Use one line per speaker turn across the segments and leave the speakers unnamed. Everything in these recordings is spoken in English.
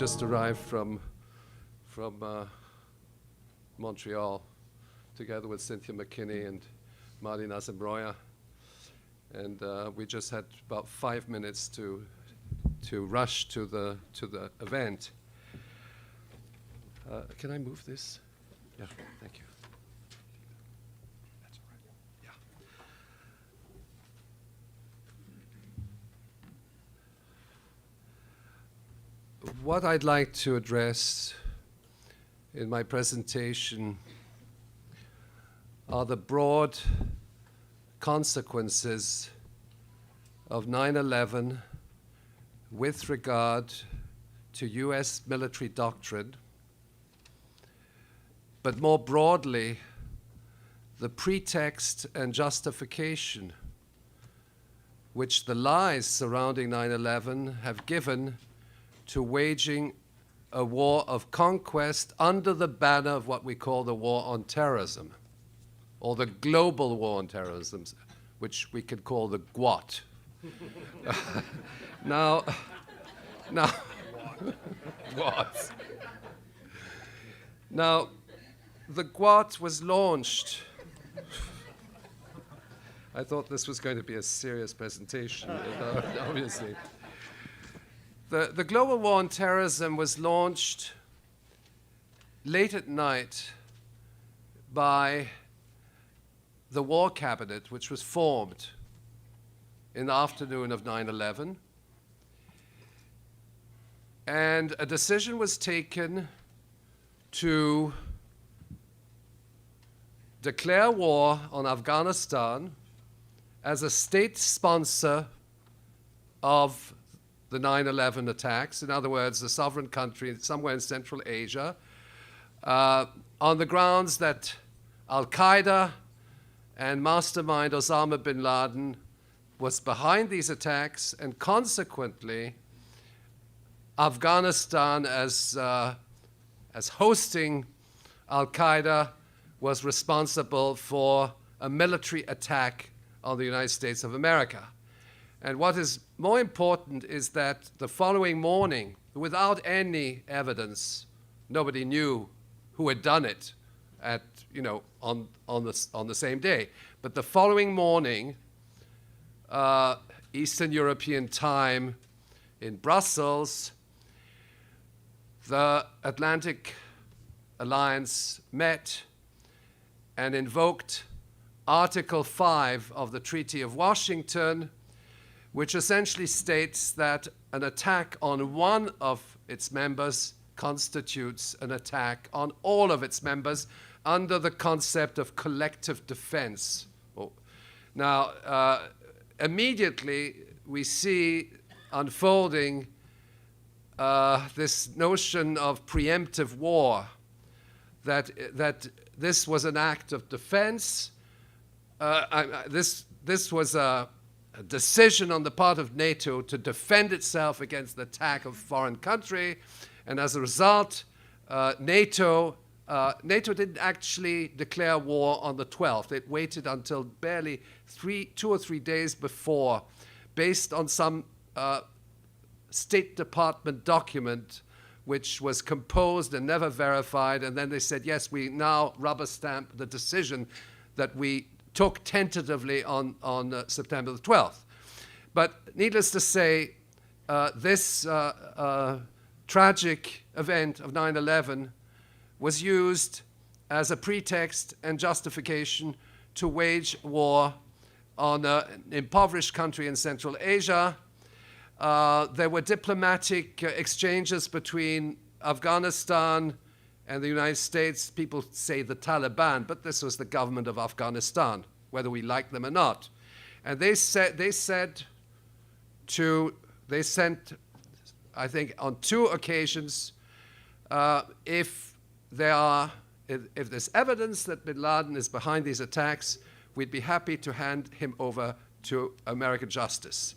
just arrived from Montreal, together with Cynthia McKinney and Marlene Azembroya. And we just had about 5 minutes to rush to the event. Can I move this? Yeah, thank you. That's all right. Yeah. What I'd like to address in my presentation are the broad consequences of 9/11 with regard to US military doctrine, but more broadly, the pretext and justification which the lies surrounding 9/11 have given to waging a war of conquest under the banner of what we call the war on terrorism, or the global war on terrorism, which we could call the GWOT. Now, GWOT. Now, the GWOT was launched. I thought this was going to be a serious presentation, obviously. The global war on terrorism was launched late at night by the War Cabinet, which was formed in the afternoon of 9/11. And a decision was taken to declare war on Afghanistan as a state sponsor of the 9/11 attacks. In other words, a sovereign country somewhere in Central Asia, on the grounds that Al-Qaeda and mastermind Osama bin Laden was behind these attacks, and consequently, Afghanistan, as hosting Al-Qaeda, was responsible for a military attack on the United States of America. And what is more important is that the following morning, without any evidence, nobody knew who had done it on the same day. But the following morning, Eastern European time in Brussels, the Atlantic Alliance met and invoked Article 5 of the Treaty of Washington, which essentially states that an attack on one of its members constitutes an attack on all of its members under the concept of collective defense. Now, immediately we see unfolding this notion of preemptive war, that this was an act of defense. This was a decision on the part of NATO to defend itself against the attack of a foreign country, and as a result, NATO didn't actually declare war on the 12th. It waited until barely 2 or 3 days before, based on some State Department document which was composed and never verified, and then they said, yes, we now rubber stamp the decision that we took tentatively on September the 12th. But needless to say, this tragic event of 9/11 was used as a pretext and justification to wage war on an impoverished country in Central Asia. There were diplomatic exchanges between Afghanistan and the United States. People say the Taliban, but this was the government of Afghanistan, whether we like them or not. And they sent, I think, on 2 occasions, if there's evidence that bin Laden is behind these attacks, we'd be happy to hand him over to American justice.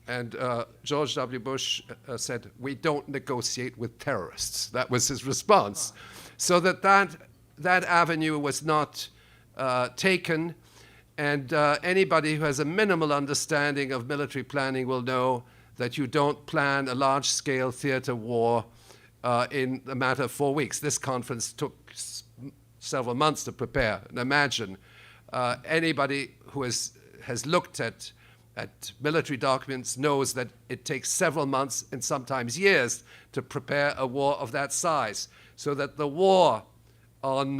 And George W. Bush said, we don't negotiate with terrorists. That was his response. So that avenue was not taken. And anybody who has a minimal understanding of military planning will know that you don't plan a large-scale theater war in a matter of 4 weeks. This conference took several months to prepare. And imagine anybody who has looked at military documents knows that it takes several months and sometimes years to prepare a war of that size. So that the war on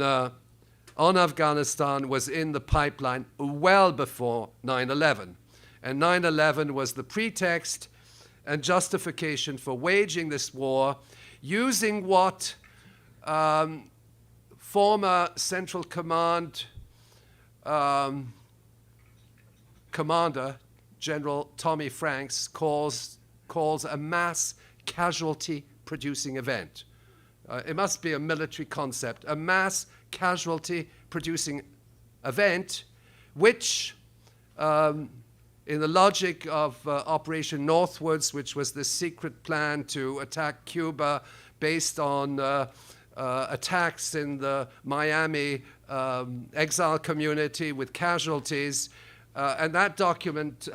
Afghanistan was in the pipeline well before 9/11. And 9/11 was the pretext and justification for waging this war, using what former Central Command commander, General Tommy Franks, calls a mass casualty producing event. It must be a military concept, a mass casualty producing event, which in the logic of Operation Northwoods, which was the secret plan to attack Cuba based on attacks in the Miami exile community with casualties, and that document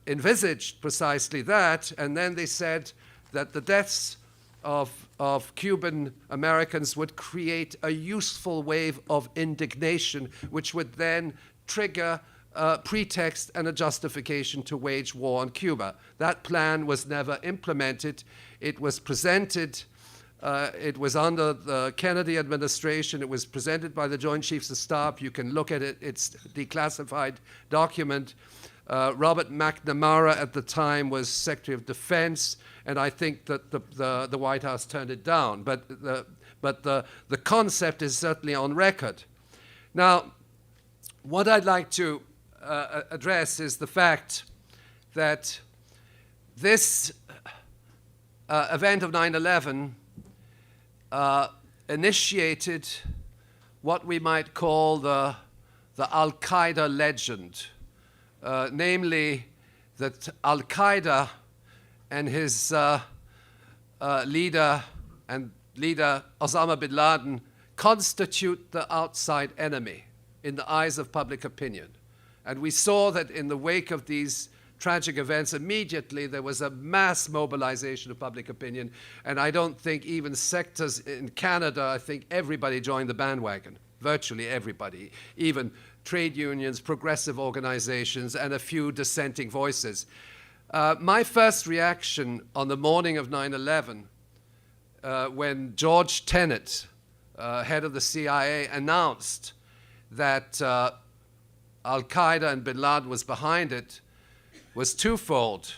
envisaged precisely that, and then they said that the deaths of Cuban Americans would create a useful wave of indignation, which would then trigger a pretext and a justification to wage war on Cuba. That plan was never implemented. It was presented, it was under the Kennedy administration. It was presented by the Joint Chiefs of Staff. You can look at it. It's a declassified document. Robert McNamara at the time was Secretary of Defense, and I think that the White House turned it down. But the concept is certainly on record. Now, what I'd like to address is the fact that this event of 9/11 initiated what we might call the Al-Qaeda legend, namely that Al-Qaeda and his leader Osama bin Laden constitute the outside enemy in the eyes of public opinion. And we saw that in the wake of these tragic events, immediately there was a mass mobilization of public opinion. And I don't think even sectors in Canada, I think everybody joined the bandwagon, virtually everybody, even trade unions, progressive organizations, and a few dissenting voices. My first reaction on the morning of 9/11, when George Tenet, head of the CIA, announced that Al-Qaeda and bin Laden was behind it, was twofold.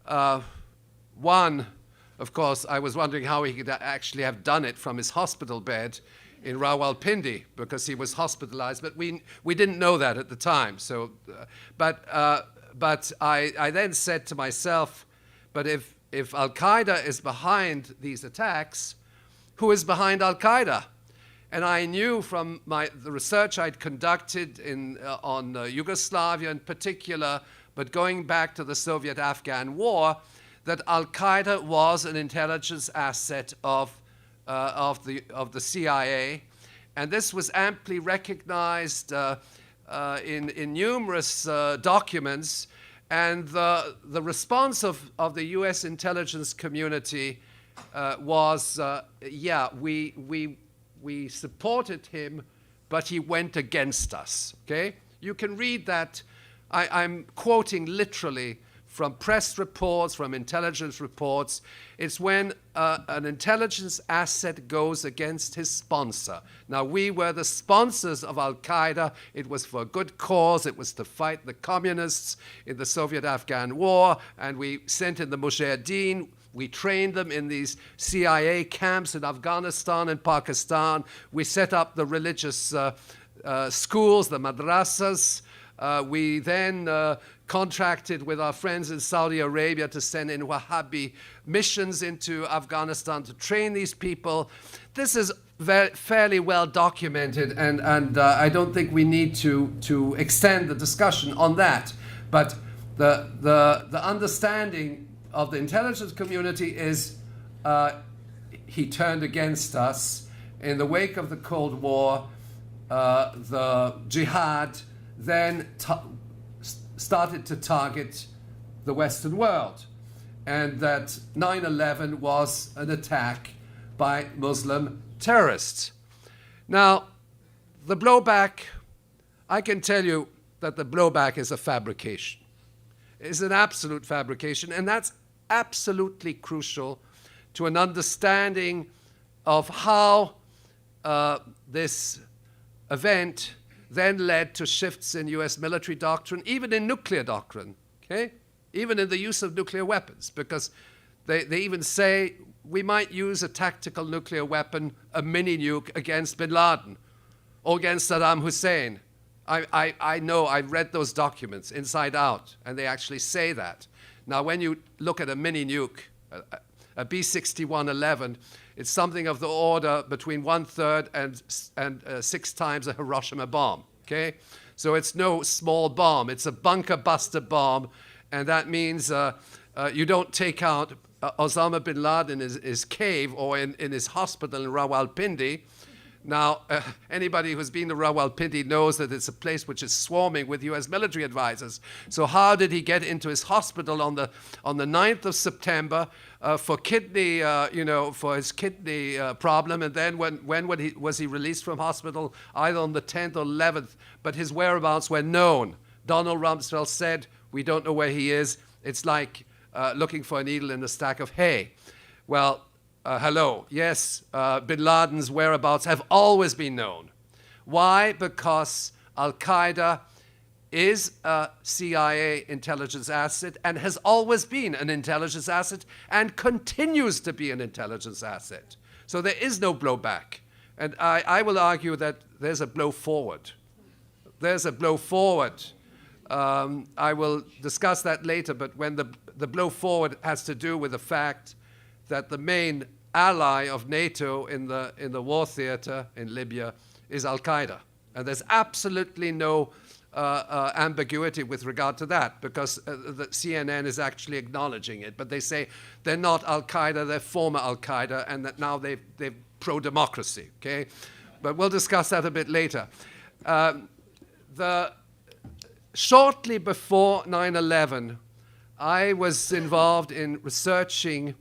One, of course, I was wondering how he could actually have done it from his hospital bed in Rawalpindi, because he was hospitalized, but we didn't know that at the time. So, but I then said to myself, but if Al-Qaeda is behind these attacks, who is behind Al-Qaeda? And I knew from the research I'd conducted on Yugoslavia in particular, but going back to the Soviet-Afghan War, that Al-Qaeda was an intelligence asset of the CIA, and this was amply recognized in numerous documents. And the response of the U.S. intelligence community was, yeah, we supported him, but he went against us. Okay, you can read that. I'm quoting literally from press reports, from intelligence reports. It's when an intelligence asset goes against his sponsor. Now, we were the sponsors of Al-Qaeda. It was for a good cause. It was to fight the communists in the Soviet-Afghan War, and we sent in the Mujahideen. We trained them in these CIA camps in Afghanistan and Pakistan. We set up the religious schools, the madrasas. We then contracted with our friends in Saudi Arabia to send in Wahhabi missions into Afghanistan to train these people. This is fairly well documented, and I don't think we need to extend the discussion on that. But the understanding of the intelligence community is he turned against us. In the wake of the Cold War, the jihad then started to target the Western world, and that 9/11 was an attack by Muslim terrorists. Now, the blowback, I can tell you that the blowback is a fabrication. It's an absolute fabrication, and that's absolutely crucial to an understanding of how this event then led to shifts in US military doctrine, even in nuclear doctrine, okay? Even in the use of nuclear weapons, because they even say we might use a tactical nuclear weapon, a mini nuke, against bin Laden or against Saddam Hussein. I know, I've read those documents inside out, and they actually say that. Now, when you look at a mini nuke, a B-6111, it's something of the order between 1/3 and 6 times a Hiroshima bomb, okay? So it's no small bomb. It's a bunker buster bomb, and that means you don't take out Osama bin Laden in his cave or in his hospital in Rawalpindi. Now, anybody who's been to Rawalpindi knows that it's a place which is swarming with US military advisors. So how did he get into his hospital on the 9th of September for kidney, for his kidney problem? And then when was he released from hospital? Either on the 10th or 11th, but his whereabouts were known. Donald Rumsfeld said, we don't know where he is. It's like looking for a needle in a stack of hay. Well, hello. Yes, bin Laden's whereabouts have always been known. Why? Because Al-Qaeda is a CIA intelligence asset and has always been an intelligence asset and continues to be an intelligence asset. So there is no blowback. And I will argue that there's a blow forward. There's a blow forward. I will discuss that later, but when the blow forward has to do with the fact that the main ally of NATO in the war theater in Libya is Al-Qaeda. And there's absolutely no ambiguity with regard to that, because the CNN is actually acknowledging it. But they say they're not Al-Qaeda, they're former Al-Qaeda, and that now they're pro-democracy, okay? But we'll discuss that a bit later. Shortly before 9/11, I was involved in researching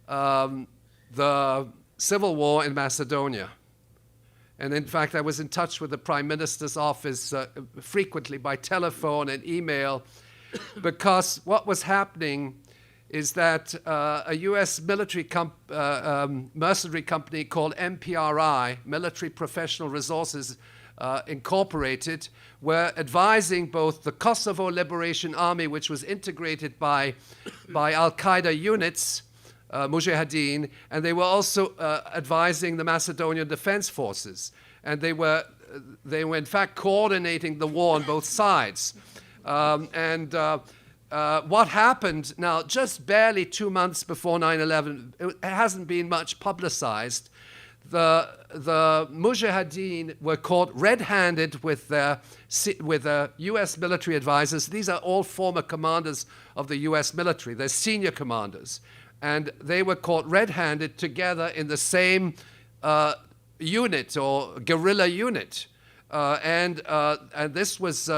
the civil war in Macedonia. And in fact, I was in touch with the Prime Minister's office frequently by telephone and email, because what was happening is that a US military mercenary company called MPRI, Military Professional Resources Incorporated, were advising both the Kosovo Liberation Army, which was integrated by Al-Qaeda units, Mujahideen, and they were also advising the Macedonian Defense Forces. And they were in fact coordinating the war on both sides. What happened now, just barely 2 months before 9/11, it hasn't been much publicized. The Mujahideen were caught red-handed with the US military advisors. These are all former commanders of the US military. They're senior commanders. And they were caught red-handed together in the same unit or guerrilla unit. And this was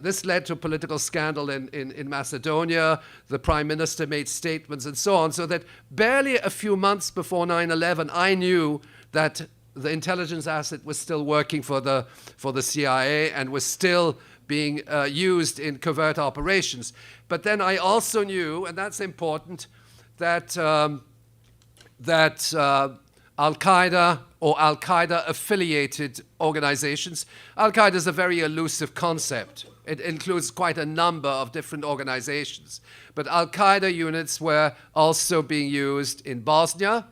this led to a political scandal in Macedonia. The Prime Minister made statements and so on, so that barely a few months before 9/11, I knew that the intelligence asset was still working for the CIA and was still being used in covert operations. But then I also knew, and that's important, that Al-Qaeda or Al-Qaeda-affiliated organizations. Al-Qaeda is a very elusive concept. It includes quite a number of different organizations. But Al-Qaeda units were also being used in Bosnia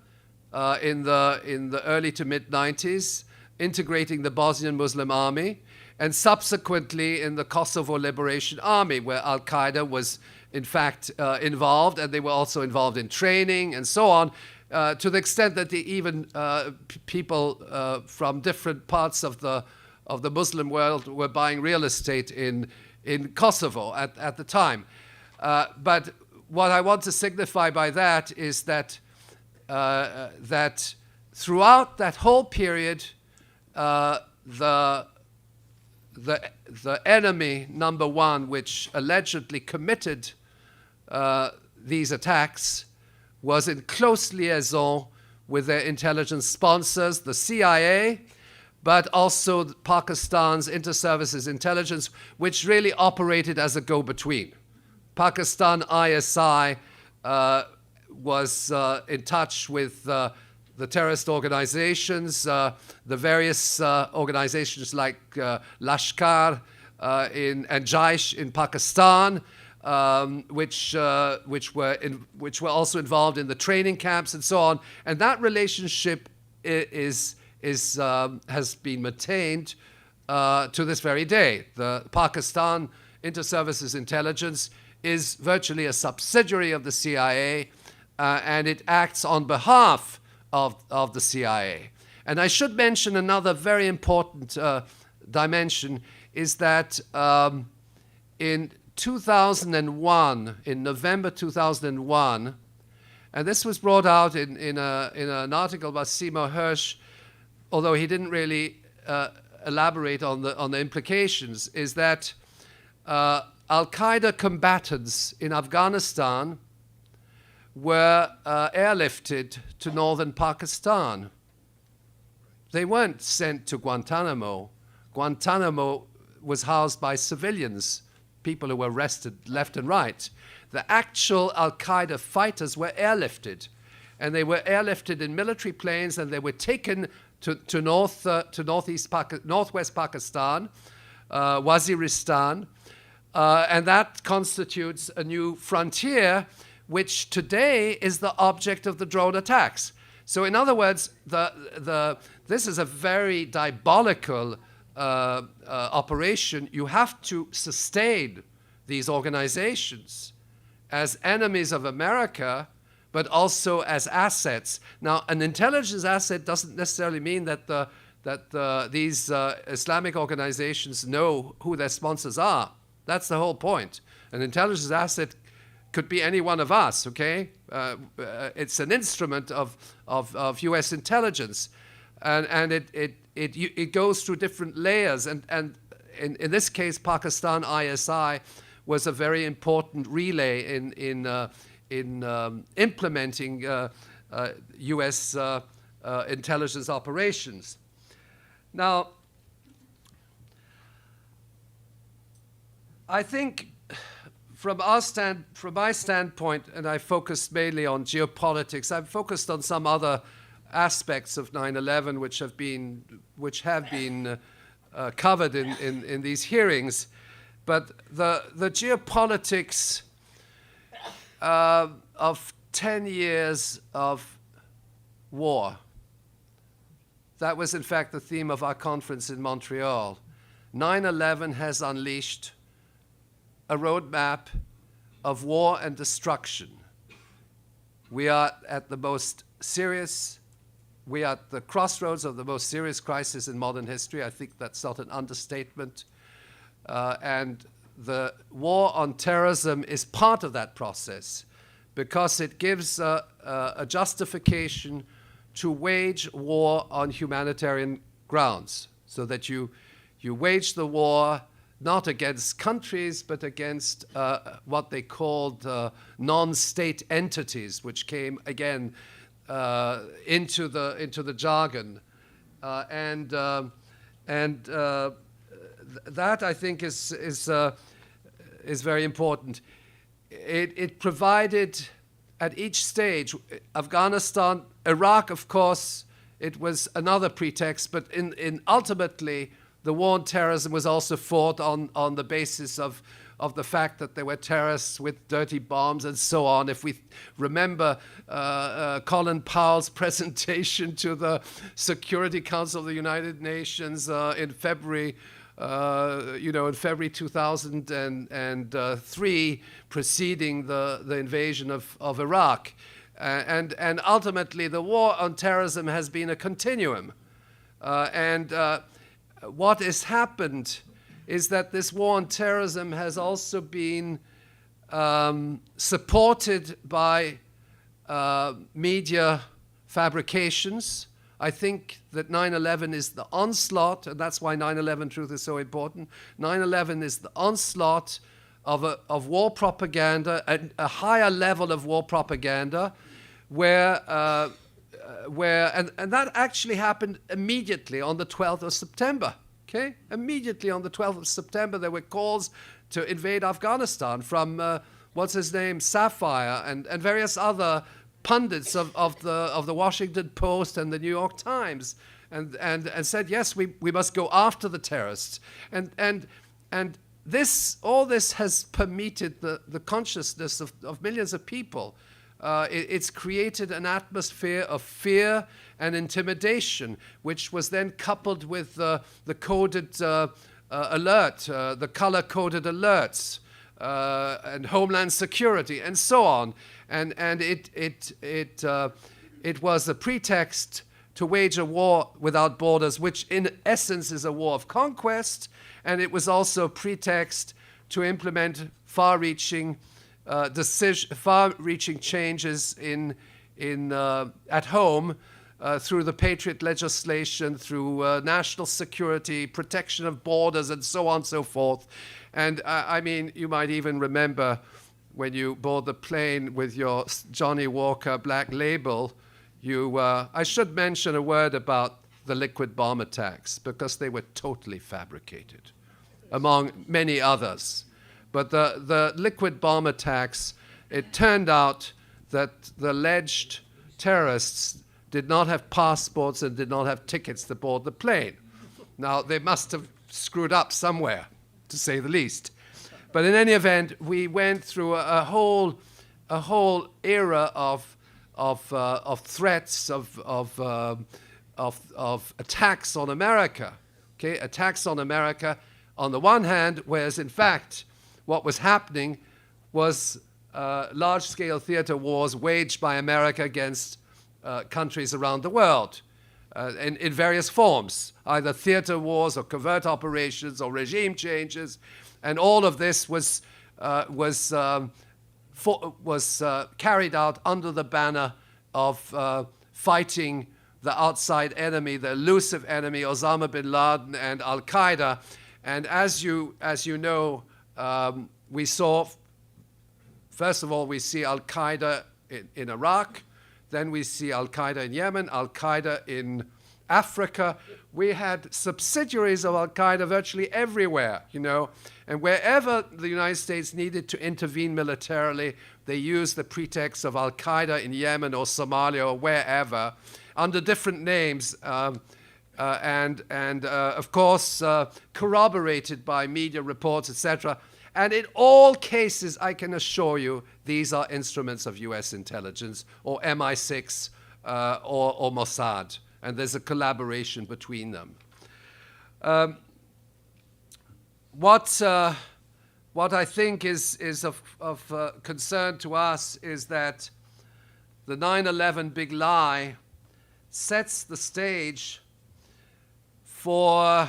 in the early to mid-90s, integrating the Bosnian Muslim Army, and subsequently in the Kosovo Liberation Army, where Al-Qaeda was in fact involved, and they were also involved in training and so on, to the extent that even people from different parts of the Muslim world were buying real estate in Kosovo at the time. But what I want to signify by that is that that throughout that whole period, the enemy number one, which allegedly committed these attacks, was in close liaison with their intelligence sponsors, the CIA, but also Pakistan's inter-services intelligence, which really operated as a go-between. Pakistan ISI was in touch with the terrorist organizations, the various organizations like Lashkar and Jaish in Pakistan, which were also involved in the training camps and so on. And that relationship has been maintained to this very day. The Pakistan Inter-Services Intelligence is virtually a subsidiary of the CIA, and it acts on behalf of the CIA. And I should mention another very important dimension is that in 2001, in November 2001, and this was brought out in an article by Seymour Hersh, although he didn't really elaborate on the implications, is that Al-Qaeda combatants in Afghanistan were airlifted to northern Pakistan. They weren't sent to Guantanamo. Guantanamo was housed by civilians, people who were arrested left and right. The actual Al-Qaeda fighters were airlifted, and they were airlifted in military planes, and they were taken to northwest Pakistan, Waziristan, and that constitutes a new frontier, which today is the object of the drone attacks. So in other words, this is a very diabolical operation. You have to sustain these organizations as enemies of America, but also as assets. Now, an intelligence asset doesn't necessarily mean that these Islamic organizations know who their sponsors are. That's the whole point. An intelligence asset could be any one of us, okay? It's an instrument of U.S. intelligence, and it goes through different layers. And in this case, Pakistan ISI was a very important relay in implementing U.S. intelligence operations. Now, I think from my standpoint, and I focused mainly on geopolitics, I've focused on some other aspects of 9/11 which have been covered in these hearings, but the geopolitics of 10 years of war, that was in fact the theme of our conference in Montreal. 9/11 has unleashed a roadmap of war and destruction. We are at the crossroads of the most serious crisis in modern history. I think that's not an understatement. And the war on terrorism is part of that process because it gives a justification to wage war on humanitarian grounds, so that you wage the war not against countries, but against what they called non-state entities, which came again into the jargon, and that I think is very important. It provided at each stage, Afghanistan, Iraq, of course, it was another pretext, but in ultimately, the war on terrorism was also fought on the basis of the fact that there were terrorists with dirty bombs and so on. If we remember Colin Powell's presentation to the Security Council of the United Nations in February 2003, preceding the invasion of Iraq. And ultimately, the war on terrorism has been a continuum. What has happened is that this war on terrorism has also been supported by media fabrications. I think that 9/11 is the onslaught, and that's why 9/11 Truth is so important. 9/11 is the onslaught of war propaganda, a higher level of war propaganda, where and that actually happened immediately on the 12th of September. Okay, immediately on the 12th of September, there were calls to invade Afghanistan from what's his name, Sapphire, and various other pundits of the Washington Post and the New York Times, and said, yes, we must go after the terrorists, and all this has permeated the consciousness of millions of people. It's created an atmosphere of fear and intimidation, which was then coupled with the coded alert, the color-coded alerts, and Homeland Security, and so on. And it was a pretext to wage a war without borders, which in essence is a war of conquest, and it was also a pretext to implement far-reaching changes at home through the Patriot legislation, through national security, protection of borders, and so on and so forth. And I mean, you might even remember when you board the plane with your Johnny Walker Black Label, I should mention a word about the liquid bomb attacks, because they were totally fabricated, among many others. But the liquid bomb attacks, it turned out that the alleged terrorists did not have passports and did not have tickets to board the plane. Now, they must have screwed up somewhere, to say the least. But in any event, we went through a whole era of threats, of attacks on America. Okay, attacks on America on the one hand, whereas in fact what was happening was large-scale theater wars waged by America against countries around the world in various forms, either theater wars or covert operations or regime changes, and all of this was carried out under the banner of fighting the outside enemy, the elusive enemy, Osama bin Laden and Al-Qaeda. And as you know, we saw, first of all, we see Al-Qaeda in Iraq, then we see Al-Qaeda in Yemen, Al-Qaeda in Africa. We had subsidiaries of Al-Qaeda virtually everywhere, you know, and wherever the United States needed to intervene militarily, they used the pretext of Al-Qaeda in Yemen or Somalia or wherever, under different names, and of course, corroborated by media reports, etc. And in all cases, I can assure you, these are instruments of US intelligence, or MI6, or Mossad, and there's a collaboration between them. What I think is of concern to us is that the 9/11 big lie sets the stage for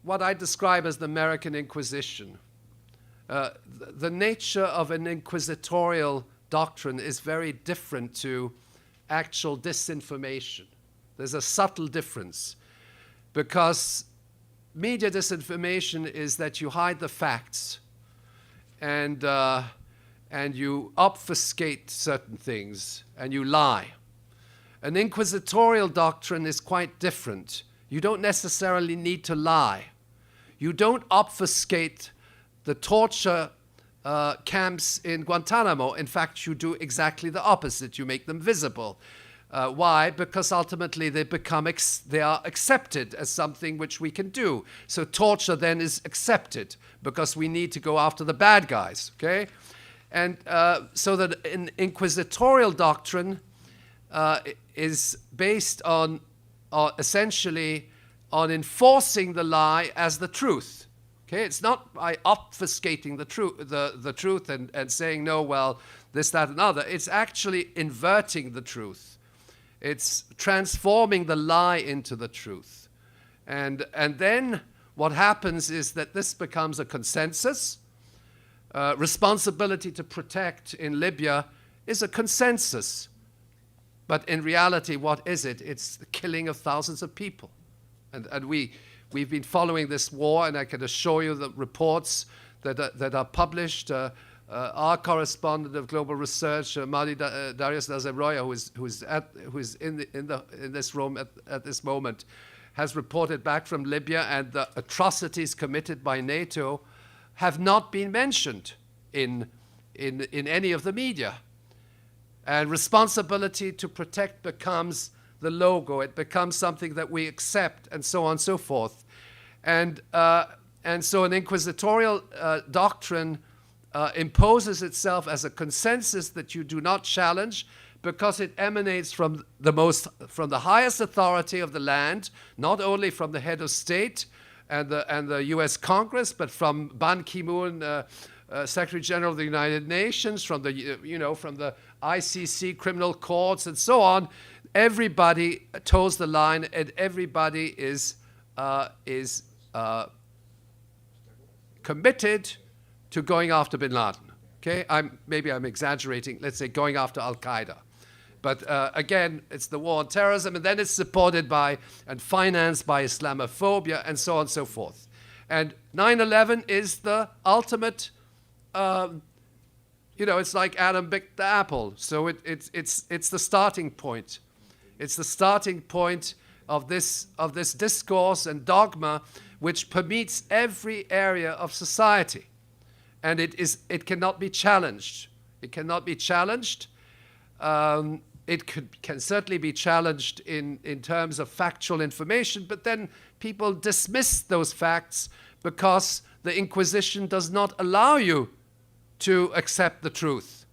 what I describe as the American Inquisition. The nature of an inquisitorial doctrine is very different to actual disinformation. There's a subtle difference, because media disinformation is that you hide the facts and you obfuscate certain things and you lie. An inquisitorial doctrine is quite different. You don't necessarily need to lie. You don't obfuscate the torture camps in Guantanamo. In fact, you do exactly the opposite. You make them visible. Why? Because ultimately they are accepted as something which we can do. So torture then is accepted because we need to go after the bad guys. Okay, and so that an inquisitorial doctrine is based on essentially on enforcing the lie as the truth. Okay, it's not by obfuscating the truth and saying, no, well, this, that, and other. It's actually inverting the truth. It's transforming the lie into the truth. And then what happens is that this becomes a consensus. Responsibility to protect in Libya is a consensus. But in reality, what is it? It's the killing of thousands of people. And we've been following this war, and I can assure you that reports that are published our correspondent of global research, Darius Nazarroya, who's in this room at this moment, has reported back from Libya, and the atrocities committed by NATO have not been mentioned in any of the media. And responsibility to protect becomes the logo. It becomes something that we accept, and so on and so forth. And so an inquisitorial doctrine imposes itself as a consensus that you do not challenge, because it emanates from the highest authority of the land, not only from the head of state and the U.S. Congress, but from Ban Ki-moon, Secretary General of the United Nations, from the ICC criminal courts, and so on. Everybody toes the line, and everybody is committed to going after bin Laden. Okay, maybe I'm exaggerating. Let's say going after Al-Qaeda. But again, it's the war on terrorism, and then it's supported by and financed by Islamophobia, and so on and so forth. And 9/11 is the ultimate, it's like Adam picked the apple. So it's the starting point. It's the starting point of this discourse and dogma, which permeates every area of society, and it cannot be challenged. It cannot be challenged. It can certainly be challenged in terms of factual information, but then people dismiss those facts because the Inquisition does not allow you to accept the truth.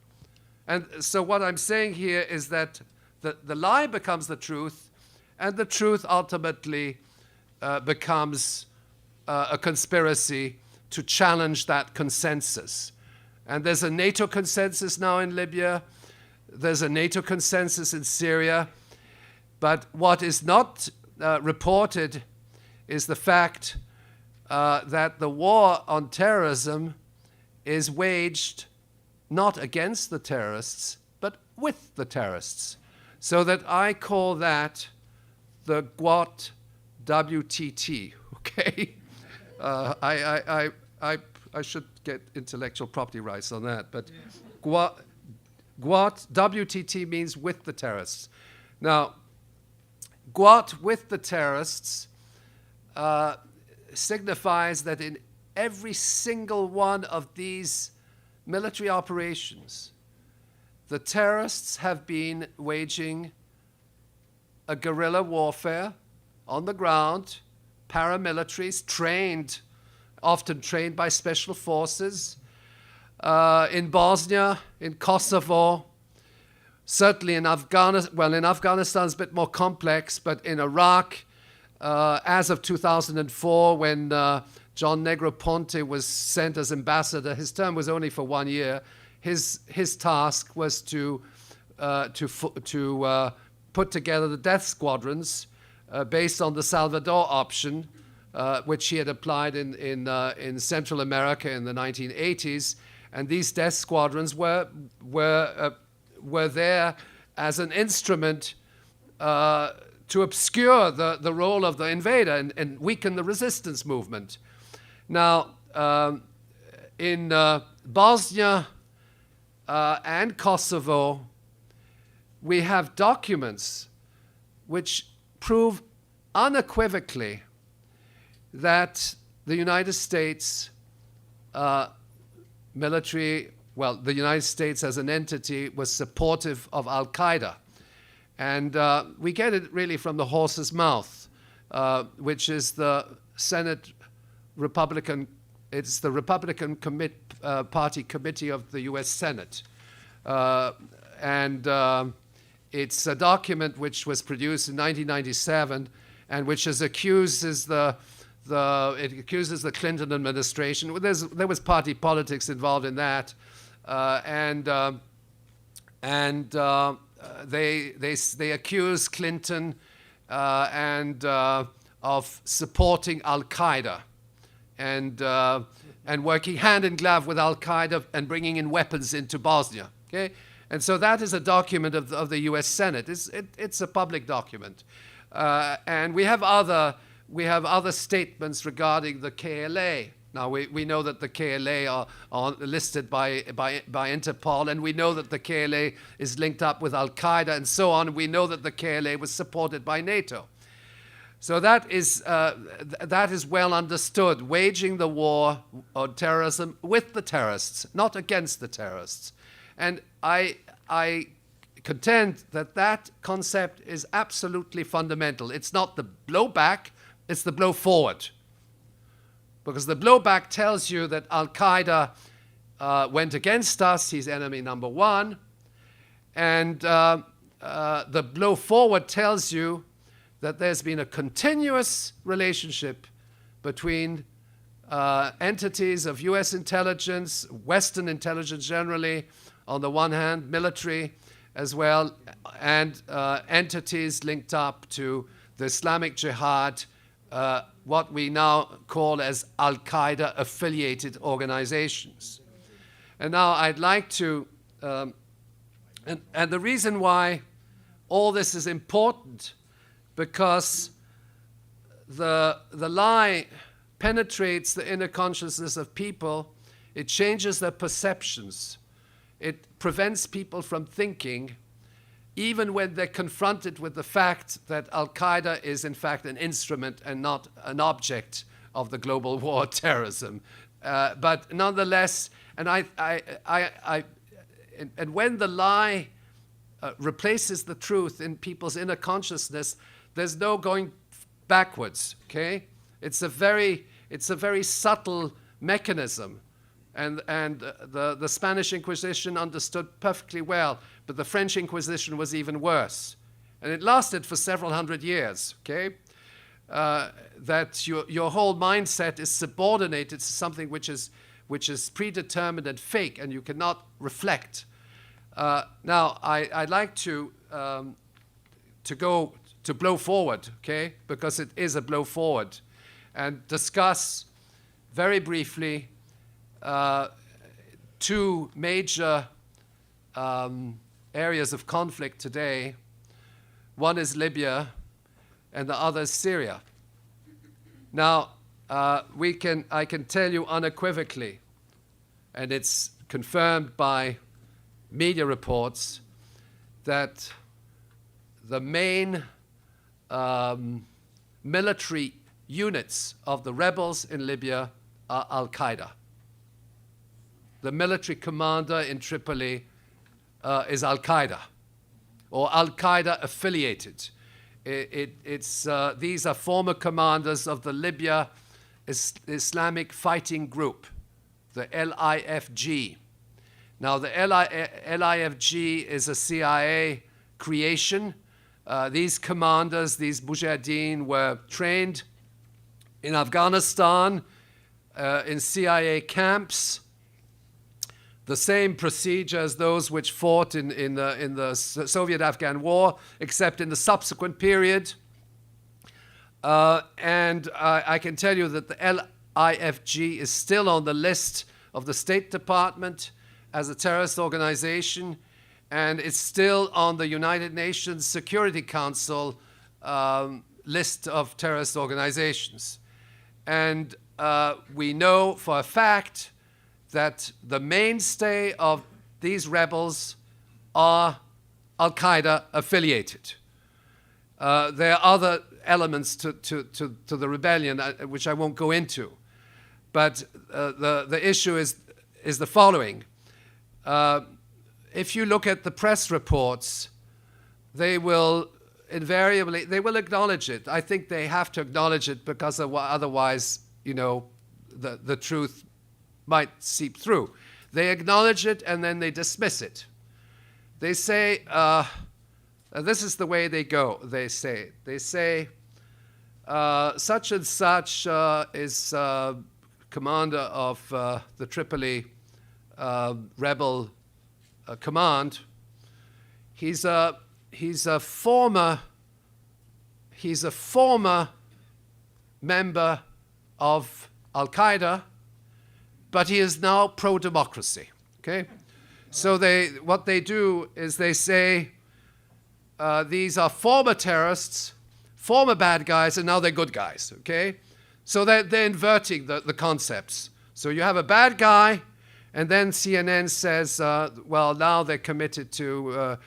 And so what I'm saying here is that the lie becomes the truth, and the truth ultimately becomes a conspiracy to challenge that consensus. And there's a NATO consensus now in Libya. There's a NATO consensus in Syria. But what is not reported is the fact that the war on terrorism is waged not against the terrorists, but with the terrorists. So that I call that the GWAT WTT, okay? I should get intellectual property rights on that, but GWAT WTT means with the terrorists. Now, GWAT with the terrorists signifies that in every single one of these military operations, the terrorists have been waging a guerrilla warfare on the ground, paramilitaries often trained by special forces, in Bosnia, in Kosovo, certainly in Afghanistan. Well, in Afghanistan it's a bit more complex, but in Iraq, as of 2004, when John Negroponte was sent as ambassador, his term was only for 1 year. His task was to put together the death squadrons based on the Salvador option, which he had applied in Central America in the 1980s. And these death squadrons were there as an instrument to obscure the role of the invader and weaken the resistance movement. Now, in Bosnia and Kosovo, we have documents which prove unequivocally that the United States the United States as an entity was supportive of Al-Qaeda. And we get it really from the horse's mouth, which is the Senate Republican, it's the Republican Party Committee of the U.S. Senate. It's a document which was produced in 1997 and which accuses the Clinton administration. There was party politics involved in that, they accuse Clinton of supporting Al-Qaeda and working hand in glove with Al-Qaeda and bringing in weapons into Bosnia. Okay, and so that is a document of the U.S. Senate. It's a public document, and we have other statements regarding the KLA. Now, we know that the KLA are listed by Interpol, and we know that the KLA is linked up with Al-Qaeda and so on. We know that the KLA was supported by NATO. So that is well understood, waging the war on terrorism with the terrorists, not against the terrorists. And I contend that that concept is absolutely fundamental. It's not the blowback, it's the blow forward. Because the blowback tells you that Al-Qaeda went against us, he's enemy number one. And the blow forward tells you that there's been a continuous relationship between entities of US intelligence, Western intelligence generally, on the one hand, military as well, and entities linked up to the Islamic Jihad, what we now call as Al-Qaeda affiliated organizations. And now I'd like to, and the reason why all this is important, because the lie penetrates the inner consciousness of people, it changes their perceptions, it prevents people from thinking, even when they're confronted with the fact that Al-Qaeda is in fact an instrument and not an object of the global war on terrorism. But nonetheless, and when the lie replaces the truth in people's inner consciousness, there's no going backwards. Okay, it's a very subtle mechanism. And the Spanish Inquisition understood perfectly well, but the French Inquisition was even worse. And it lasted for several hundred years, okay? That your whole mindset is subordinated to something which is predetermined and fake, and you cannot reflect. Now, I'd like to go to blow forward, okay? Because it is a blow forward, and discuss very briefly two major areas of conflict today. One is Libya, and the other is Syria. Now, I can tell you unequivocally, and it's confirmed by media reports, that the main military units of the rebels in Libya are Al-Qaeda. The military commander in Tripoli is Al-Qaeda, or Al-Qaeda affiliated. These are former commanders of the Libya Islamic Fighting Group, the LIFG. Now, the LIFG is a CIA creation. These commanders, these mujahideen, were trained in Afghanistan, in CIA camps, the same procedure as those which fought in the Soviet-Afghan War, except in the subsequent period. And I can tell you that the LIFG is still on the list of the State Department as a terrorist organization, and it's still on the United Nations Security Council list of terrorist organizations. And we know for a fact that the mainstay of these rebels are Al-Qaeda affiliated. There are other elements to the rebellion, which I won't go into. But the issue is the following. If you look at the press reports, they will acknowledge it. I think they have to acknowledge it, because otherwise, the truth might seep through. They acknowledge it and then they dismiss it. They say, this is the way they go, they say. They say, such and such is commander of the Tripoli rebel command. He's a former member of Al-Qaeda, but he is now pro-democracy, okay? So what they do is they say, these are former terrorists, former bad guys, and now they're good guys, okay? So they're inverting the concepts. So you have a bad guy, and then CNN says, well, now they're committed to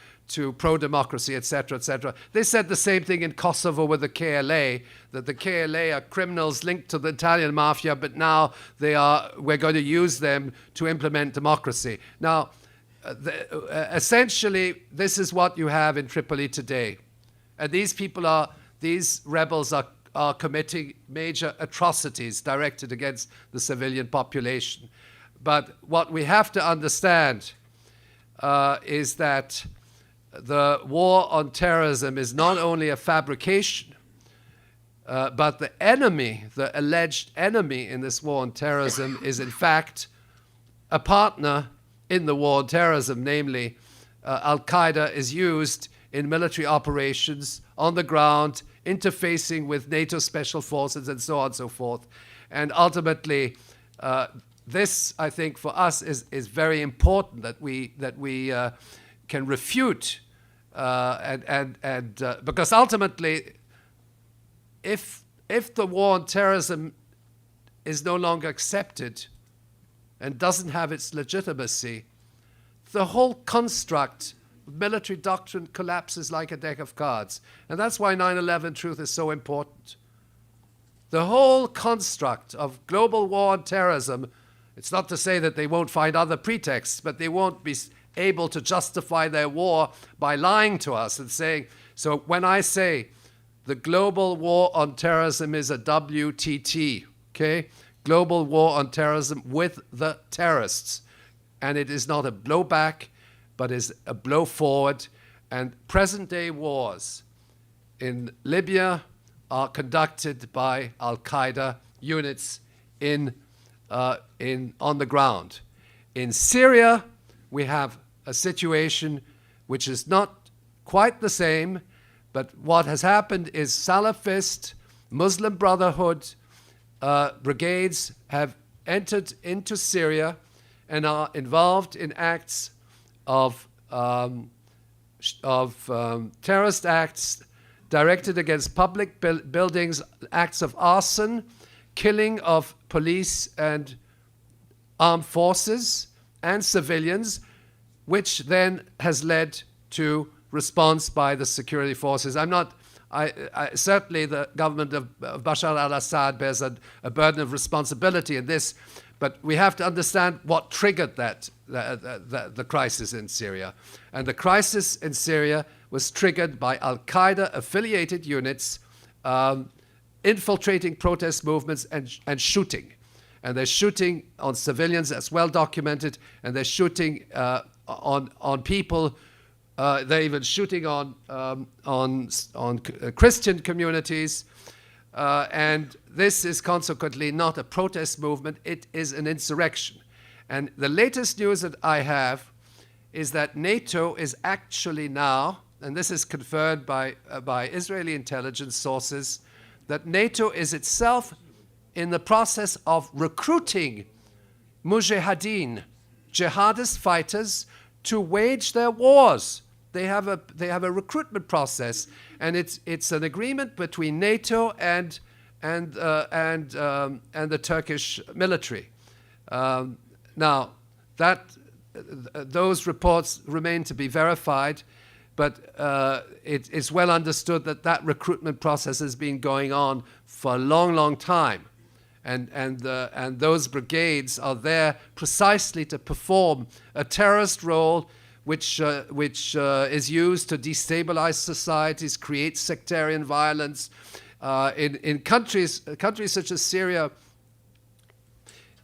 pro-democracy, etc., etc. They said the same thing in Kosovo with the KLA, that the KLA are criminals linked to the Italian mafia, but now we're going to use them to implement democracy. Now, essentially, this is what you have in Tripoli today. And these rebels are committing major atrocities directed against the civilian population. But what we have to understand is that the war on terrorism is not only a fabrication, but the enemy, the alleged enemy in this war on terrorism is in fact a partner in the war on terrorism, namely Al-Qaeda is used in military operations on the ground, interfacing with NATO special forces and so on and so forth. And ultimately, this, I think, for us is very important that we can refute, because ultimately, if the war on terrorism is no longer accepted and doesn't have its legitimacy, the whole construct of military doctrine collapses like a deck of cards. And that's why 9/11 truth is so important. The whole construct of global war on terrorism, it's not to say that they won't find other pretexts, but they won't be able to justify their war by lying to us and saying, so when I say the global war on terrorism is a WTT, okay? Global war on terrorism with the terrorists. And it is not a blowback, but is a blow forward. And present-day wars in Libya are conducted by Al-Qaeda units on the ground. In Syria, we have a situation which is not quite the same, but what has happened is Salafist, Muslim Brotherhood brigades have entered into Syria and are involved in acts of terrorist acts directed against public buildings, acts of arson, killing of police and armed forces and civilians, which then has led to response by the security forces. Certainly the government of Bashar al-Assad bears a burden of responsibility in this, but we have to understand what triggered the crisis in Syria. And the crisis in Syria was triggered by Al-Qaeda affiliated units infiltrating protest movements and shooting. And they're shooting on civilians, that's well documented, and they're shooting on people. They're even shooting on Christian communities. And this is consequently not a protest movement, it is an insurrection. And the latest news that I have is that NATO is actually now, and this is confirmed by Israeli intelligence sources, that NATO is itself in the process of recruiting mujahideen, jihadist fighters, to wage their wars. They have a recruitment process, and it's an agreement between NATO and the Turkish military. Now, those reports remain to be verified, but it's well understood that recruitment process has been going on for a long, long time. And those brigades are there precisely to perform a terrorist role which is used to destabilize societies, create sectarian violence. In countries such as Syria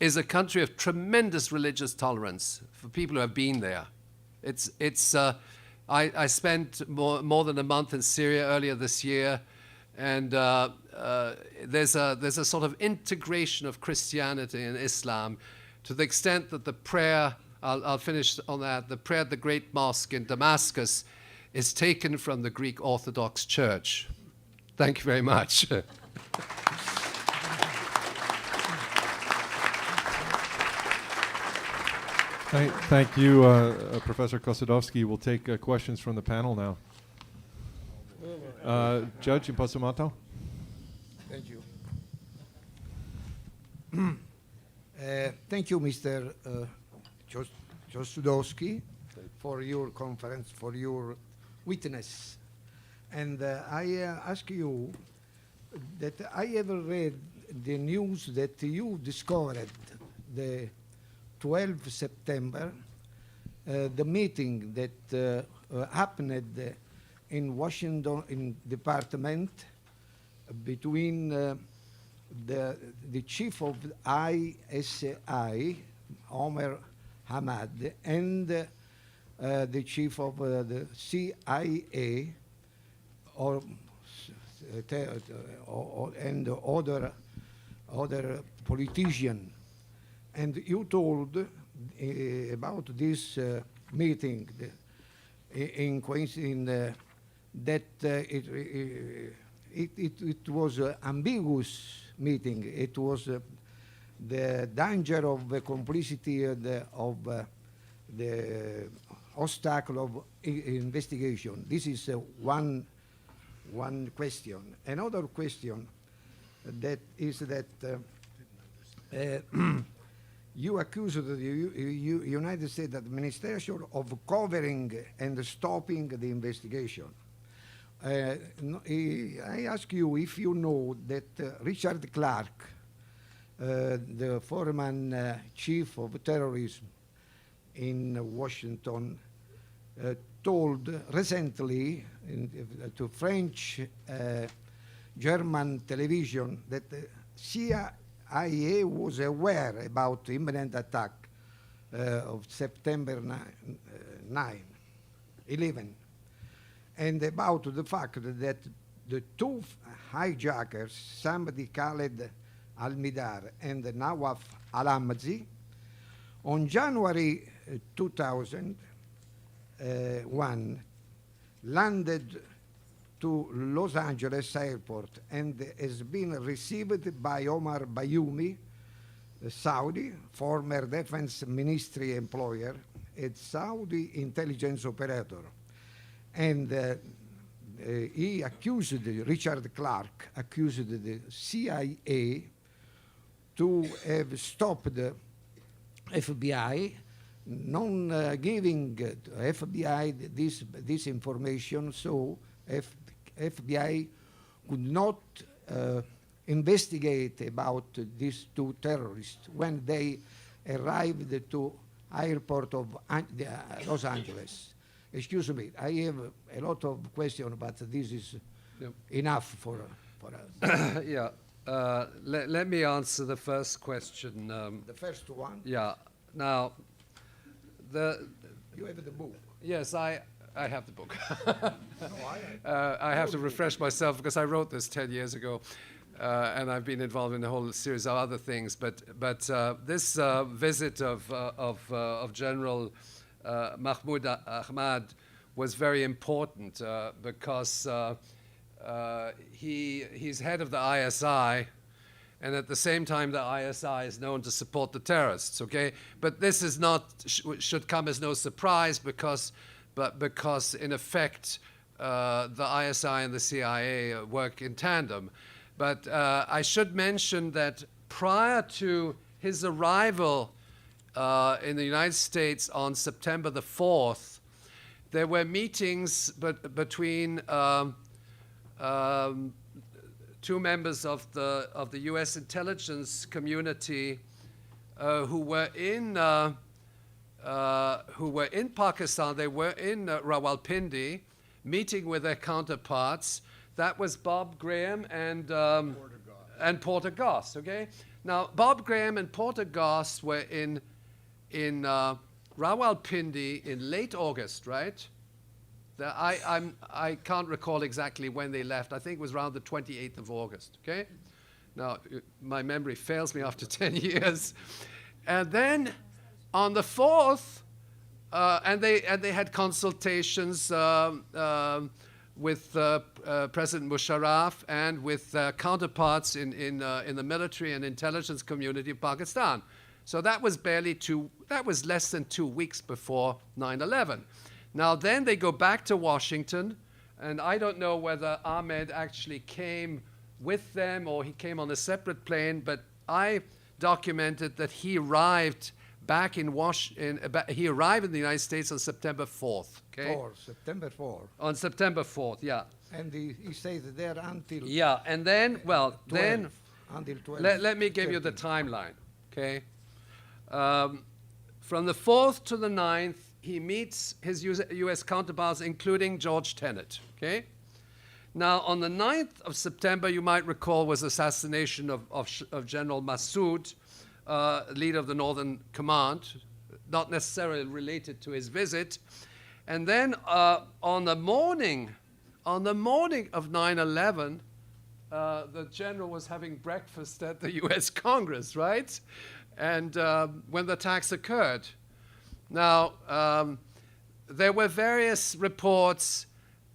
is a country of tremendous religious tolerance for people who have been there. I spent more than a month in Syria earlier this year, and there's a sort of integration of Christianity and Islam to the extent that the prayer, I'll finish on that, the prayer at the Great Mosque in Damascus is taken from the Greek Orthodox Church. Thank you very much.
Thank you, Professor Chossudovsky. We'll take questions from the panel now. Judge Impasumato.
Thank you. Thank you, Mr. Chossudovsky, for your conference, for your witness. And I ask you that I ever read the news that you discovered the 12th September, the meeting that happened in Washington in department between the chief of ISI, Omer Hamad, and the chief of the CIA, and other politician. And you told about this meeting that it was an ambiguous meeting. It was the danger of the complicity of the obstacle of investigation. This is one question. Another question that is that you accuse the United States administration of covering and stopping the investigation. I ask you if you know that Richard Clarke, the former chief of terrorism in Washington, told recently to French German television that the CIA was aware about the imminent attack of September 11, and about the fact that the two hijackers, Samdi Khaled Al-Midar and Nawaf Al-Amzi, on January 2001, landed to Los Angeles airport and has been received by Omar Bayoumi, a Saudi, former defense ministry employer, a Saudi intelligence operator. And he accused, Richard Clarke accused the CIA to have stopped the FBI, non giving FBI this information, so FBI could not investigate about these two terrorists when they arrived to airport of Los Angeles. Excuse me, I have a lot of questions, but this is enough for us.
Yeah. Let me answer the first question.
The first one?
Yeah. Now,
you have the book.
Yes, I have the book.
No,
I have to refresh myself because I wrote this 10 years ago, and I've been involved in a whole series of other things. But this visit of General Mahmoud Ahmad was very important because he's head of the ISI, and at the same time the ISI is known to support the terrorists. Okay, but this is not should come as no surprise because in effect the ISI and the CIA work in tandem. But I should mention that prior to his arrival in the United States on September the 4th, there were meetings between two members of the U.S. intelligence community who were in Pakistan. They were in Rawalpindi, meeting with their counterparts. That was Bob Graham and Porter Goss. Okay, now Bob Graham and Porter Goss were in Rawalpindi in late August, right? I can't recall exactly when they left. I think it was around the 28th of August, okay? Now, my memory fails me after 10 years. And then on the 4th, and they had consultations with President Musharraf and with counterparts in the military and intelligence community of Pakistan. So that was less than 2 weeks before 9/11. Now then they go back to Washington, and I don't know whether Ahmed actually came with them or he came on a separate plane, but I documented that he arrived back in he arrived in the United States on September 4th. Okay.
September 4.
On September 4th, yeah.
And he stayed there until
Yeah, and then, well,
12,
then
until 12.
let me give you the
13.
timeline, okay? From the 4th to the 9th, he meets his U.S. counterparts, including George Tenet, okay? Now, on the 9th of September, you might recall, was assassination of General Massoud, leader of the Northern Command, not necessarily related to his visit. And then on the morning of 9/11, the general was having breakfast at the U.S. Congress, right? And when the attacks occurred. Now, there were various reports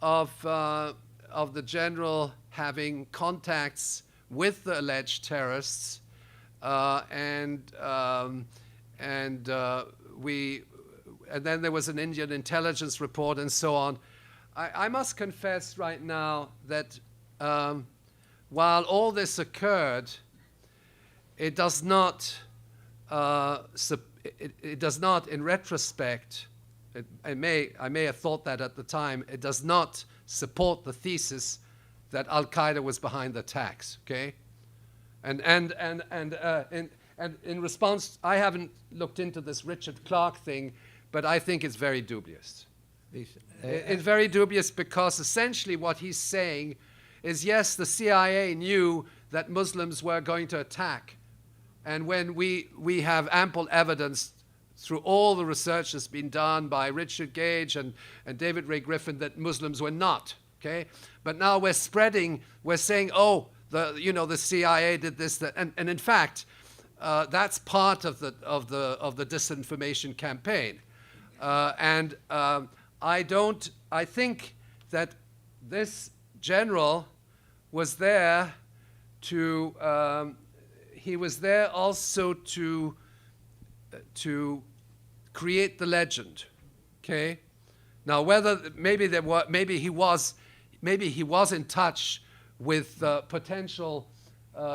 of the general having contacts with the alleged terrorists, and then there was an Indian intelligence report and so on. I must confess right now that while all this occurred, it does not, it does not, in retrospect, I may have thought that at the time, it does not support the thesis that Al Qaeda was behind the attacks. Okay, and in response, I haven't looked into this Richard Clarke thing, but I think it's very dubious. It's very dubious because essentially what he's saying is, yes, the CIA knew that Muslims were going to attack, and when we have ample evidence through all the research that's been done by Richard Gage and David Ray Griffin that Muslims were not, okay? But now we're saying, oh, the CIA did this, that, and in fact, that's part of the disinformation campaign, I think that this general was there to, he was there also to create the legend, okay? Now, whether maybe he was in touch with potential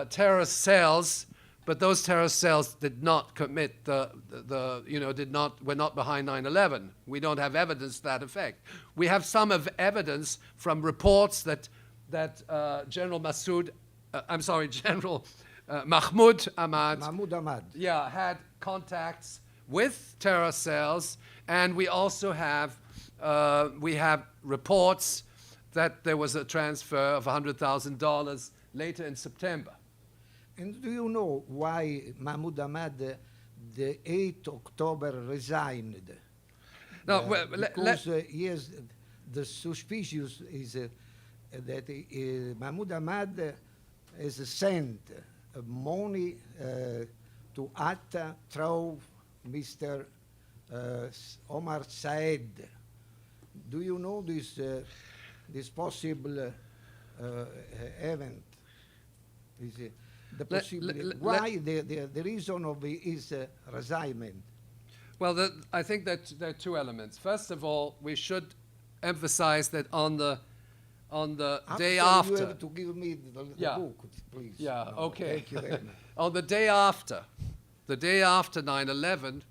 terrorist cells, but those terrorist cells did not commit were not behind 9/11. We don't have evidence to that effect. We have some evidence from reports that General Mahmoud Ahmad, yeah, had contacts with terror cells, and we also have reports that there was a transfer of $100,000 later in September.
And do you know why Mahmoud Ahmad, the 8th October, resigned?
No,
because yes, the suspicious is that Mahmoud Ahmad has sent money to Atta through Mr. Omar Saed. Do you know this possible event? Why the reason of his resignment?
Well, I think that there are two elements. First of all, we should emphasize that on the day after.
You have to give me the book, please.
Yeah,
no,
okay.
Thank you very much.
On the day after 9/11,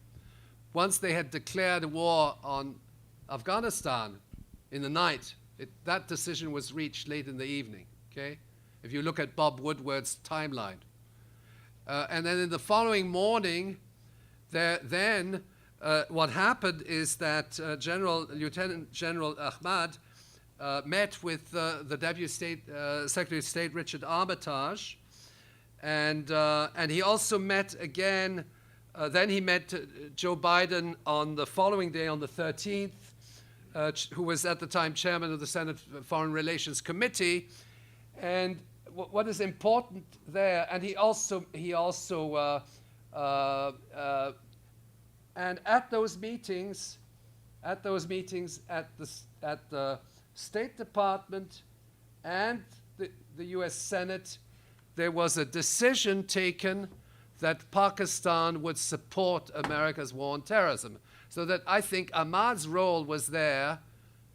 once they had declared a war on Afghanistan in the night, that decision was reached late in the evening, okay? If you look at Bob Woodward's timeline. And then in the following morning, what happened is that Lieutenant General Ahmad met with the Deputy Secretary of State Richard Armitage, and he also met again. Then he met Joe Biden on the following day, on the 13th, who was at the time chairman of the Senate Foreign Relations Committee, and what is important there, and and at those meetings at the State Department and the U.S. Senate, there was a decision taken that Pakistan would support America's war on terrorism. So that I think Ahmad's role was there.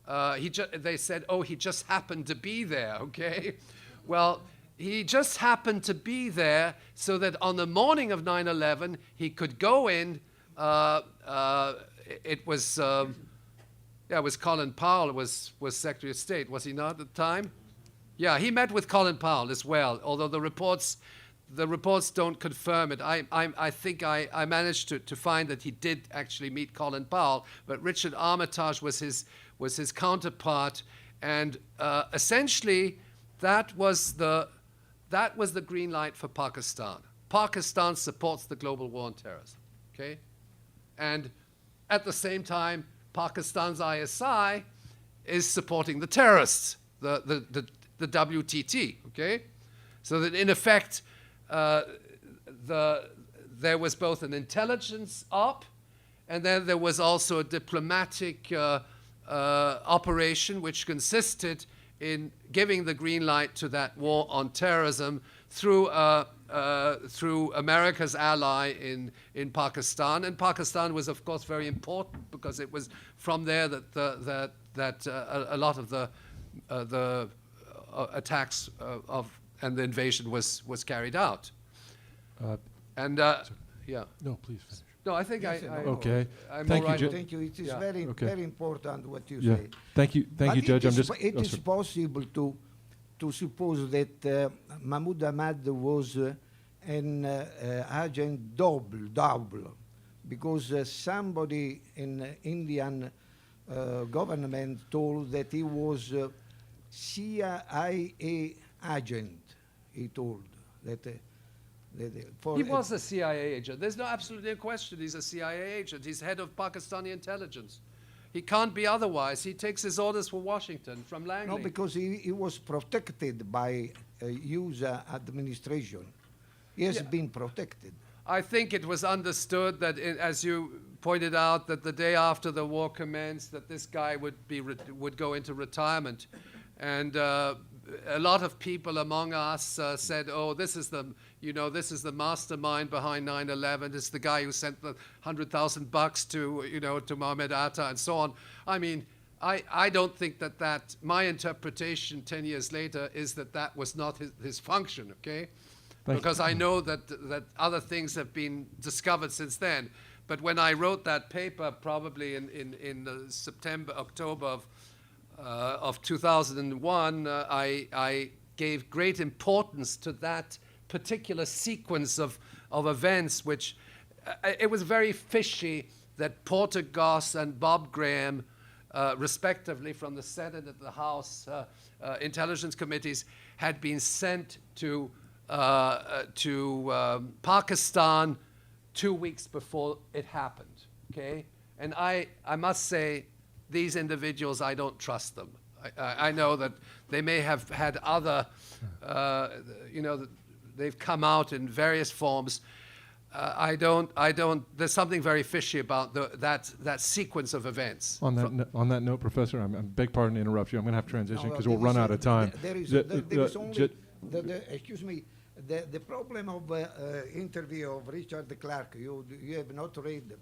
They said, oh, he just happened to be there, okay? Well, he just happened to be there so that on the morning of 9/11 he could go in. It was Colin Powell was Secretary of State, was he not at the time? Yeah, he met with Colin Powell as well. Although the reports don't confirm it. I think I managed to find that he did actually meet Colin Powell, but Richard Armitage was his counterpart, and essentially that was the green light for Pakistan. Pakistan supports the global war on terrorism, okay? And at the same time, Pakistan's ISI is supporting the terrorists, the WTT, okay? So that in effect, there was both an intelligence op, and then there was also a diplomatic operation which consisted in giving the green light to that war on terrorism through America's ally in Pakistan. And Pakistan was, of course, very important because it was from there that a lot of the attacks and the invasion was carried out. Yeah.
No, please finish.
No, I think
Yes,
Okay.
I'm
Thank
all
you,
right.
Thank you. It is
Yeah.
very,
Okay.
very important what you
Yeah.
say.
Thank you,
But
Judge.
It
I'm just.
is
sorry.
possible to suppose that Mahmoud Ahmad was an agent double, because somebody in Indian government told that he was CIA agent. He told that.
He was a CIA agent. There's absolutely no question he's a CIA agent. He's head of Pakistani intelligence. He can't be otherwise. He takes his orders from Washington, from Langley.
No, because he was protected by US administration. He has been protected.
I think it was understood that, as you pointed out, that the day after the war commenced, that this guy would go into retirement, and a lot of people among us said, "Oh, this is the mastermind behind 9/11. It's the guy who sent the $100,000 to Mohammed Atta and so on." I mean, I don't think that my interpretation 10 years later is that was not his function. Okay. Because I know that other things have been discovered since then. But when I wrote that paper, probably in the October of 2001, I gave great importance to that particular sequence of events, which it was very fishy that Porter Goss and Bob Graham, respectively from the Senate and the House intelligence committees, had been sent to Pakistan 2 weeks before it happened, okay? And I must say, these individuals, I don't trust them. I know that they may have had other, they've come out in various forms. I don't, there's something very fishy about that sequence of events.
On that note, Professor, I beg pardon to interrupt you. I'm going to have to transition
No,
because we'll run out of time.
There is only, excuse me, the problem of interview of Richard Clarke, you have not read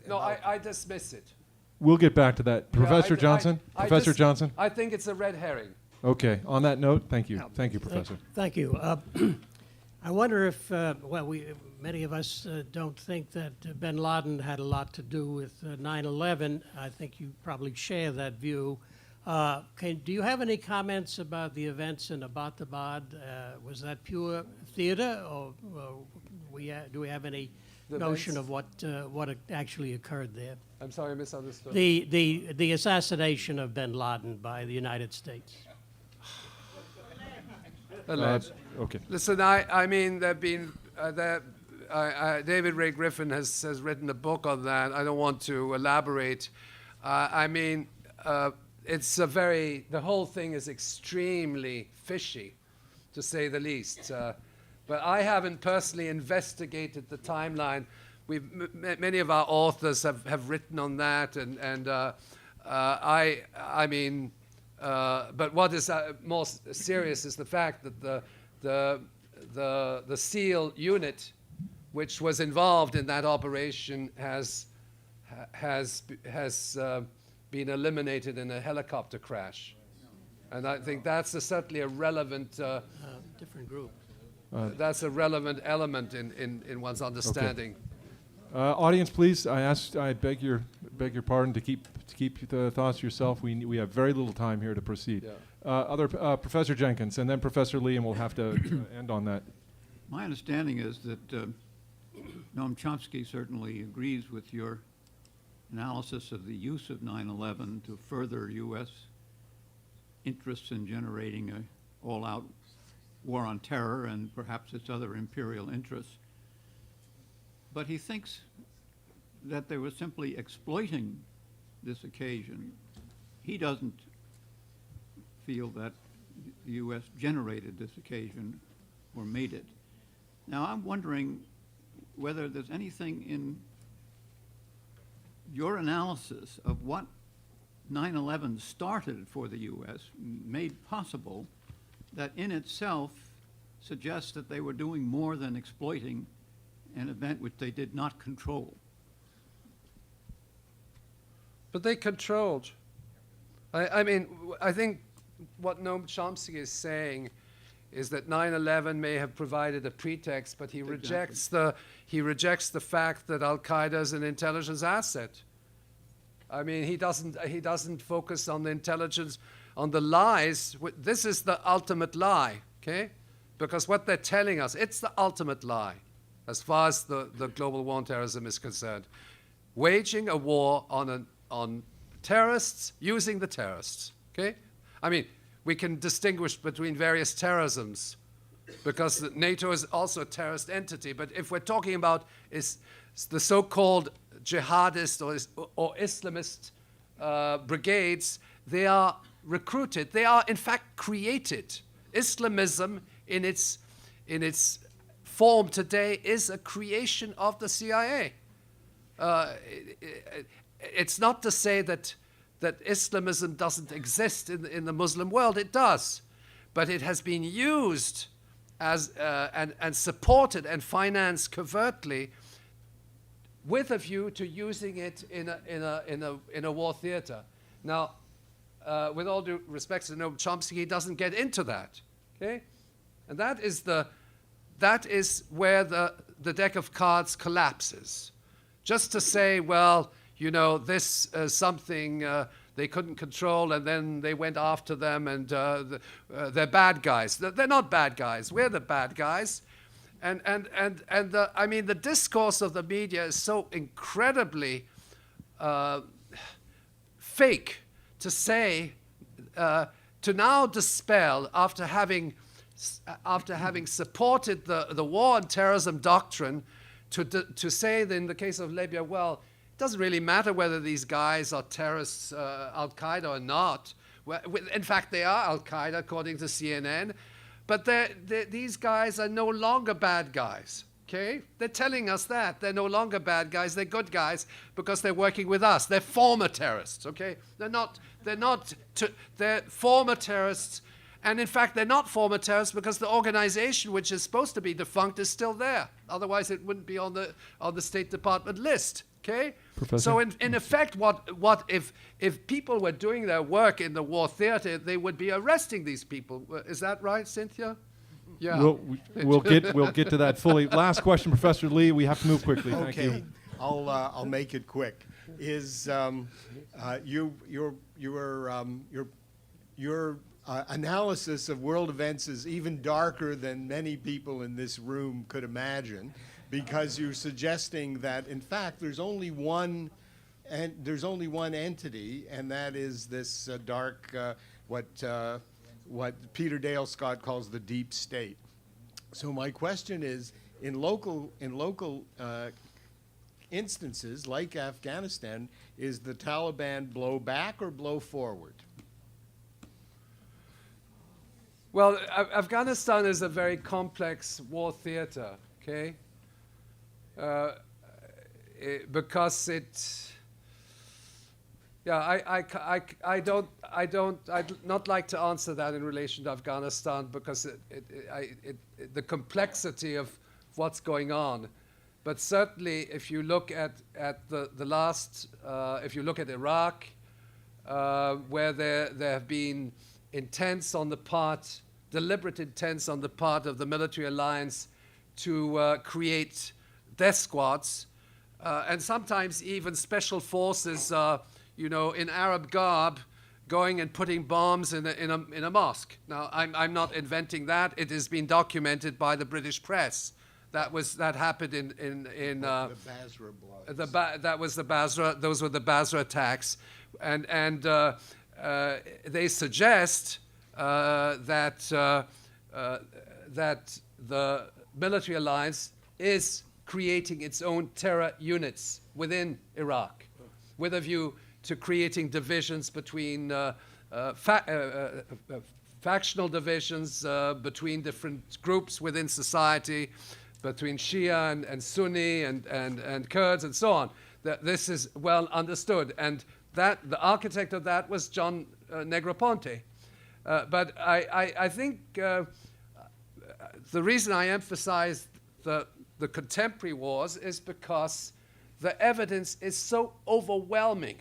No, I dismiss it.
We'll get back to that. Professor Johnson? Professor Johnson?
I think it's a red herring.
Okay. On that note, thank you. Thank you, Professor.
Thank you. I wonder if, many of us don't think that bin Laden had a lot to do with 9/11. I think you probably share that view. Do you have any comments about the events in Abbottabad? Was that pure theater, or do we have any notion of what actually occurred there?
I'm sorry, I misunderstood.
The assassination of bin Laden by the United States.
Okay.
Listen, I mean, there've been David Ray Griffin has written a book on that. I don't want to elaborate. The whole thing is extremely fishy, to say the least. But I haven't personally investigated the timeline. Many of our authors have written on that, but what is more serious is the fact that the SEAL unit, which was involved in that operation, has been eliminated in a helicopter crash. And I think that's certainly a relevant,
Different group.
that's a relevant element in one's understanding.
Audience, please, I beg your pardon to keep the thoughts to yourself. We have very little time here to proceed.
Yeah.
Professor Jenkins, and then Professor Lee, and we'll have to end on that.
My understanding is that Noam Chomsky certainly agrees with your analysis of the use of 9/11 to further U.S. interests in generating an all-out war on terror and perhaps its other imperial interests. But he thinks that they were simply exploiting this occasion. He doesn't feel that the U.S. generated this occasion or made it. Now, I'm wondering whether there's anything in your analysis of what 9/11 started for the U.S., made possible, that in itself suggests that they were doing more than exploiting an event which they did not control.
But they controlled. I mean, I think what Noam Chomsky is saying is that 9/11 may have provided a pretext, but he rejects the fact that Al Qaeda is an intelligence asset. I mean, he doesn't focus on the intelligence, on the lies. This is the ultimate lie, okay? Because what they're telling us, it's the ultimate lie, as far as the global war on terrorism is concerned. Waging a war on terrorists, using the terrorists, okay? I mean, we can distinguish between various terrorisms because NATO is also a terrorist entity. But if we're talking about is the so-called jihadist or Islamist brigades, they are recruited. They are, in fact, created. Islamism, in its form today, is a creation of the CIA. It's not to say that Islamism doesn't exist in the Muslim world. It does. But it has been used as and supported and financed covertly with a view to using it in a war theater. Now, with all due respect to Noam Chomsky, he doesn't get into that. Okay? And that is where the deck of cards collapses. Just to say, well, you know, this something they couldn't control, and then they went after them, and they're bad guys. They're not bad guys. We're the bad guys. And I mean, the discourse of the media is so incredibly fake to say, to now dispel after having supported the war on terrorism doctrine, to say that in the case of Libya, well, it doesn't really matter whether these guys are terrorists, Al-Qaeda or not. Well, in fact, they are Al-Qaeda, according to CNN. But these guys are no longer bad guys, okay? They're telling us that. They're no longer bad guys. They're good guys because they're working with us. They're former terrorists, okay? They're former terrorists. And in fact, they're not former terrorists because the organization, which is supposed to be defunct, is still there. Otherwise, it wouldn't be on the State Department list. Okay.
Professor?
So in effect, what if people were doing their work in the war theater, they would be arresting these people. Is that right, Cynthia? Yeah.
We'll get to that fully. Last question, Professor Lee. We have to move quickly. Thank you.
Okay, I'll make it quick. Is your analysis of world events is even darker than many people in this room could imagine, because you're suggesting that in fact there's only one entity, and that is this dark what Peter Dale Scott calls the deep state. So my question is, in local instances like Afghanistan, is the Taliban blow back or blow forward?
Well, Afghanistan is a very complex war theater, okay? Because I'd not like to answer that in relation to Afghanistan because the complexity of what's going on. But certainly, if you look at the last, if you look at Iraq, where there have been intents on the part, deliberate intents on the part of the military alliance to create death squads, and sometimes even special forces, in Arab garb, going and putting bombs in a mosque. Now, I'm not inventing that. It has been documented by the British press. That happened in
The Basra bloods.
that was the Basra. Those were the Basra attacks, and they suggest that the military alliance is creating its own terror units within Iraq, with a view to creating divisions between factional divisions between different groups within society, between Shia and Sunni and Kurds and so on. This is well understood, and that the architect of that was John Negroponte. But I think the reason I emphasize the contemporary wars is because the evidence is so overwhelming.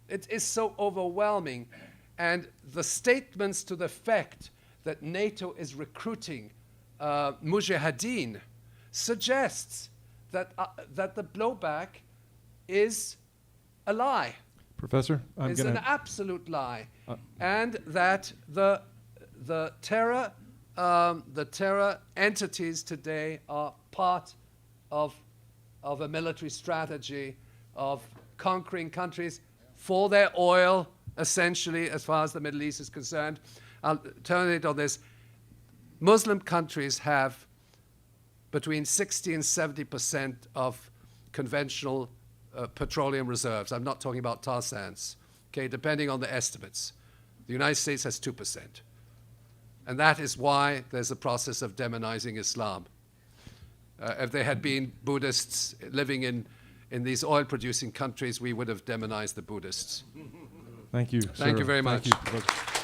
It is so overwhelming, and the statements to the effect that NATO is recruiting mujahideen suggests that the blowback is a lie.
Professor,
It's an absolute lie, and that the terror entities today are part of a military strategy of conquering countries for their oil, essentially, as far as the Middle East is concerned. I'll terminate on this. Muslim countries have between 60 and 70% of conventional petroleum reserves. I'm not talking about tar sands, okay, depending on the estimates. The United States has 2%. And that is why there's a process of demonizing Islam. If there had been Buddhists living in these oil-producing countries, we would have demonized the Buddhists.
Thank you, sir.
Thank you very much.
Thank you, Professor.